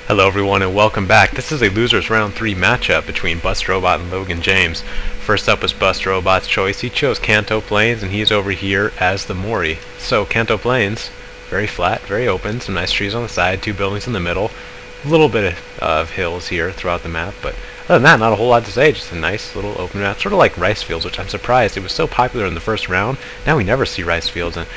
Hello everyone and welcome back. This is a losers round 3 matchup between BustRobot and Logan James. First up was BustRobot's choice. He chose Kanto Plains and he's over here as the Mori. So Kanto Plains, very flat, very open, some nice trees on the side, 2 buildings in the middle, a little bit of hills here throughout the map, but other than that, not a whole lot to say, just a nice little open map, sort of like rice fields, which I'm surprised. It was so popular in the first round, now we never see rice fields, and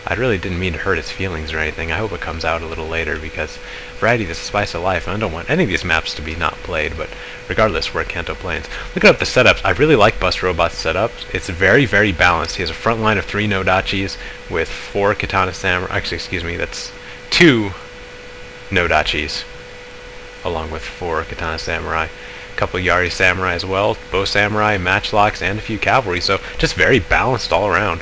I really didn't mean to hurt its feelings or anything. I hope it comes out a little later because variety is the spice of life, and I don't want any of these maps to be not played, but regardless, we're at Kanto Plains. Looking up the setups, I really like BustRobot's setup. It's very, very balanced. He has a front line of 3 Nodachis with 4 Katana Samurai. Actually, excuse me, that's 2 Nodachis along with 4 Katana Samurai. A couple Yari Samurai as well, Bow Samurai, Matchlocks, and a few Cavalry, so just very balanced all around.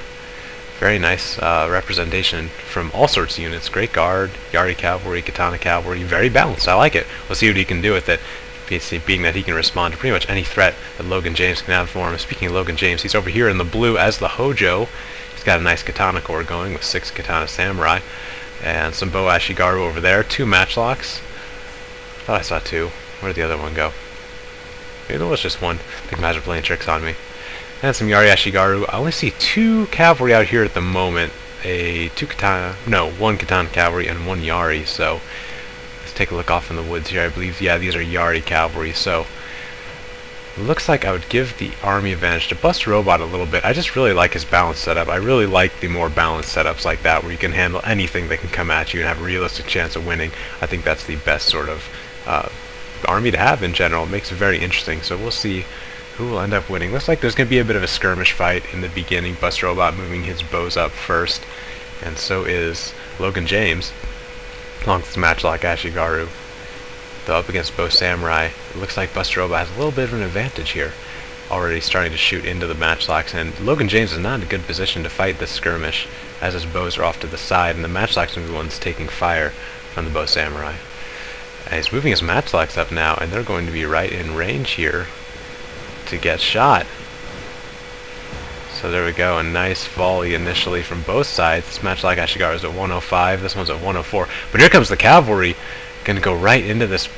Very nice representation from all sorts of units. Great Guard, Yari Cavalry, Katana Cavalry. Very balanced. I like it. We'll see what he can do with it, being that he can respond to pretty much any threat that Logan James can have for him. Speaking of Logan James, he's over here in the blue as the Hojo. He's got a nice Katana Corps going with 6 Katana Samurai. And some Bow Ashigaru over there. 2 Matchlocks. I thought I saw 2. Where did the other one go? Maybe there was just one. I think Magic playing tricks on me. And some Yari Ashigaru. I only see 2 Cavalry out here at the moment. One Katana Cavalry and 1 Yari. So let's take a look off in the woods here. I believe, yeah, these are Yari Cavalry. So it looks like I would give the army advantage to BustRobot a little bit. I just really like his balanced setup. I really like the more balanced setups like that where you can handle anything that can come at you and have a realistic chance of winning. I think that's the best sort of army to have in general. It makes it very interesting. So we'll see who will end up winning. Looks like there's going to be a bit of a skirmish fight in the beginning. BustRobot moving his bows up first, and so is Logan James, along with his Matchlock Ashigaru. Though up against Bow Samurai, it looks like BustRobot has a little bit of an advantage here. Already starting to shoot into the Matchlocks, and Logan James is not in a good position to fight this skirmish, as his bows are off to the side, and the Matchlocks are the ones taking fire from the Bow Samurai. And he's moving his Matchlocks up now, and they're going to be right in range here to get shot. So there we go, a nice volley initially from both sides. This Matchlock Ashigaru is at 105, this one's at 104. But here comes the Cavalry, going to go right into this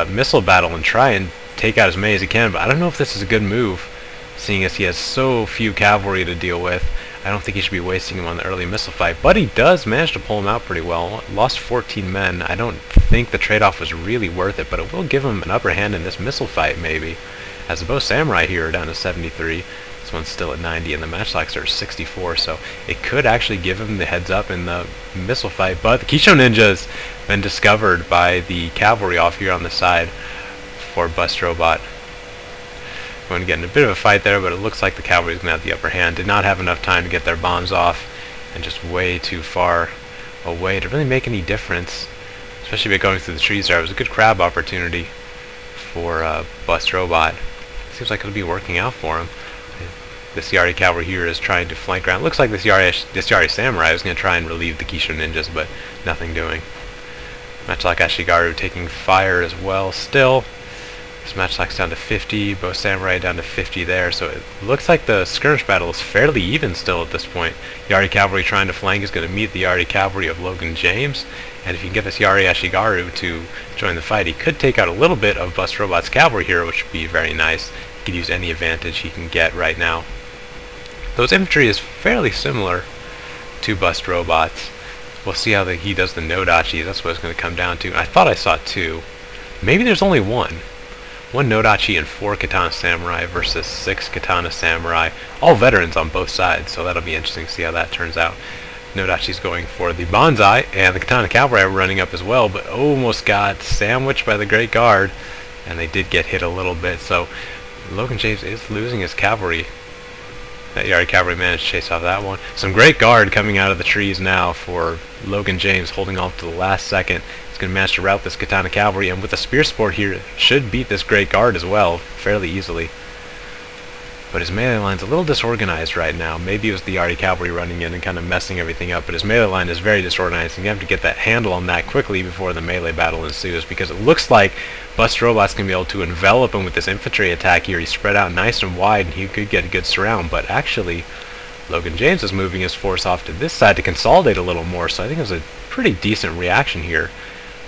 missile battle and try and take out as many as he can. But I don't know if this is a good move, seeing as he has so few Cavalry to deal with. I don't think he should be wasting him on the early missile fight, but he does manage to pull him out pretty well. Lost 14 men. I don't think the trade-off was really worth it, but it will give him an upper hand in this missile fight, maybe. As the Bow Samurai here are down to 73, this one's still at 90, and the Matchlocks are at 64, so it could actually give him the heads up in the missile fight. But the Kisho Ninja's been discovered by the Cavalry off here on the side for BustRobot. Going to get in a bit of a fight there, but it looks like the Cavalry's going to have the upper hand. Did not have enough time to get their bombs off, and just way too far away to really make any difference, especially by going through the trees there. It was a good crab opportunity for BustRobot. Seems like it'll be working out for him. This Yari Cavalry here is trying to flank around. Looks like this Yari Samurai is going to try and relieve the Kisho Ninjas, but nothing doing. Matchlock Ashigaru taking fire as well still. This Matchlock's down to 50, Bow Samurai down to 50 there, so it looks like the skirmish battle is fairly even still at this point. Yari Cavalry trying to flank is going to meet the Yari Cavalry of Logan James, and if you can get this Yari Ashigaru to join the fight, he could take out a little bit of BustRobot's Cavalry here, which would be very nice. He could use any advantage he can get right now. Though his infantry is fairly similar to BustRobot's. We'll see how he does the Nodachis. That's what it's going to come down to. I thought I saw 2. Maybe there's only 1. 1 Nodachi and 4 Katana Samurai versus 6 Katana Samurai. All veterans on both sides, so that'll be interesting to see how that turns out. Nodachi's going for the Banzai, and the Katana Cavalry are running up as well, but almost got sandwiched by the Great Guard, and they did get hit a little bit, so Logan James is losing his Cavalry. That Yari Cavalry managed to chase off that one. Some Great Guard coming out of the trees now for Logan James, holding off to the last second. He's going to manage to rout this Katana Cavalry, and with the Spear Sport here, should beat this Great Guard as well, fairly easily. But his melee line's a little disorganized right now. Maybe it was the Yari Cavalry running in and kind of messing everything up, but his melee line is very disorganized, and you have to get that handle on that quickly before the melee battle ensues, because it looks like BustRobot's going to be able to envelop him with this infantry attack here. He's spread out nice and wide, and he could get a good surround, but actually Logan James is moving his force off to this side to consolidate a little more, so I think it was a pretty decent reaction here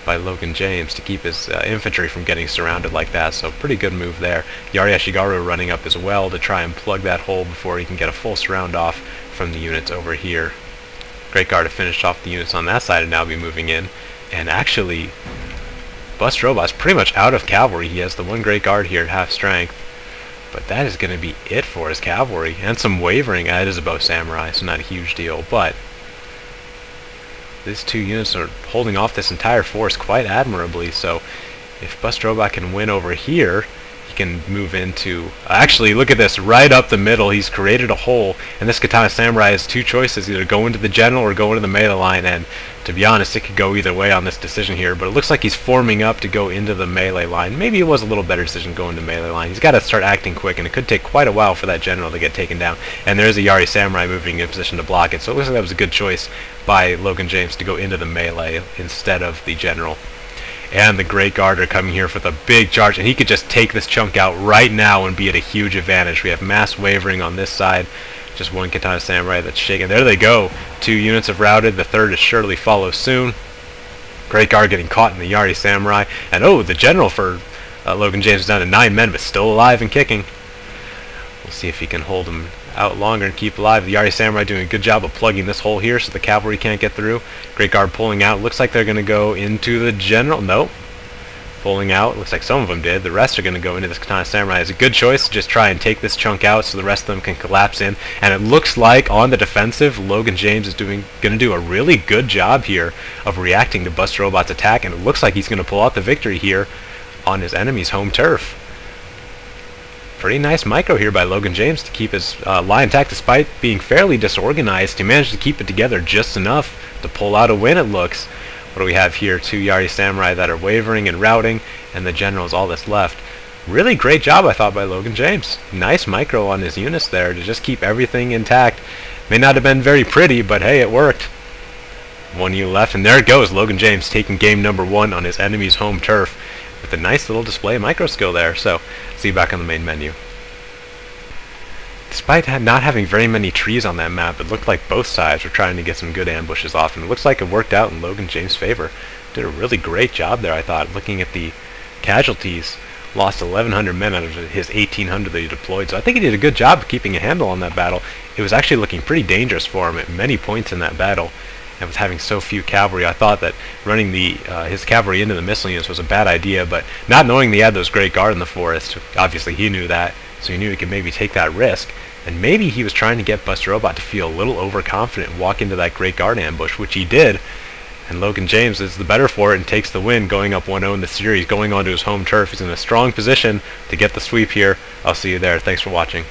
by Logan James to keep his infantry from getting surrounded like that, so pretty good move there. Yari Ashigaru running up as well to try and plug that hole before he can get a full surround off from the units over here. Great Guard to finish off the units on that side and now be moving in. And actually, BustRobot's pretty much out of cavalry. He has the one Great Guard here at half strength, but that is going to be it for his cavalry. And some wavering. It is a bow samurai, so not a huge deal, but these two units are holding off this entire force quite admirably, so if BustRobot can win over here, he can move into... actually, look at this, right up the middle, he's created a hole, and this Katana Samurai has two choices, either go into the general or go into the melee line, and to be honest, it could go either way on this decision here, but it looks like he's forming up to go into the melee line. Maybe it was a little better decision going to melee line. He's got to start acting quick, and it could take quite a while for that general to get taken down, and there's a Yari Samurai moving in position to block it, so it looks like that was a good choice by Logan James to go into the melee instead of the general. And the Great Guard are coming here for the big charge, and he could just take this chunk out right now and be at a huge advantage. We have mass wavering on this side, just one Katana Samurai that's shaking. There they go. 2 units have routed, the third is surely follow soon. Great Guard getting caught in the Yari Samurai, and oh, the general for Logan James is down to 9 men, but still alive and kicking. We'll see if he can hold him out longer and keep alive. The Yari Samurai doing a good job of plugging this hole here so the cavalry can't get through. Great Guard pulling out. Looks like they're going to go into the general. Nope. Pulling out. Looks like some of them did. The rest are going to go into this Katana Samurai. It's a good choice to just try and take this chunk out so the rest of them can collapse in. And it looks like on the defensive, Logan James is going to do a really good job here of reacting to BustRobot's attack, and it looks like he's going to pull out the victory here on his enemy's home turf. Pretty nice micro here by Logan James to keep his line intact despite being fairly disorganized. He managed to keep it together just enough to pull out a win, it looks. What do we have here? 2 Yari Samurai that are wavering and routing, and the general is all that's left. Really great job, I thought, by Logan James. Nice micro on his units there to just keep everything intact. May not have been very pretty, but hey, it worked. 1 unit left, and there it goes. Logan James taking game number 1 on his enemy's home turf with a nice little display of micro skill there. So, see you back on the main menu. Despite not having very many trees on that map, it looked like both sides were trying to get some good ambushes off, and it looks like it worked out in Logan James' favor. Did a really great job there, I thought. Looking at the casualties, lost 1,100 men out of his 1,800 that he deployed, so I think he did a good job of keeping a handle on that battle. It was actually looking pretty dangerous for him at many points in that battle, and with having so few cavalry, I thought that running his cavalry into the missile units was a bad idea, but not knowing they had those Great Guard in the forest, obviously he knew that, so he knew he could maybe take that risk, and maybe he was trying to get BustRobot to feel a little overconfident and walk into that Great Guard ambush, which he did, and Logan James is the better for it and takes the win, going up 1-0 in the series, going onto his home turf. He's in a strong position to get the sweep here. I'll see you there. Thanks for watching.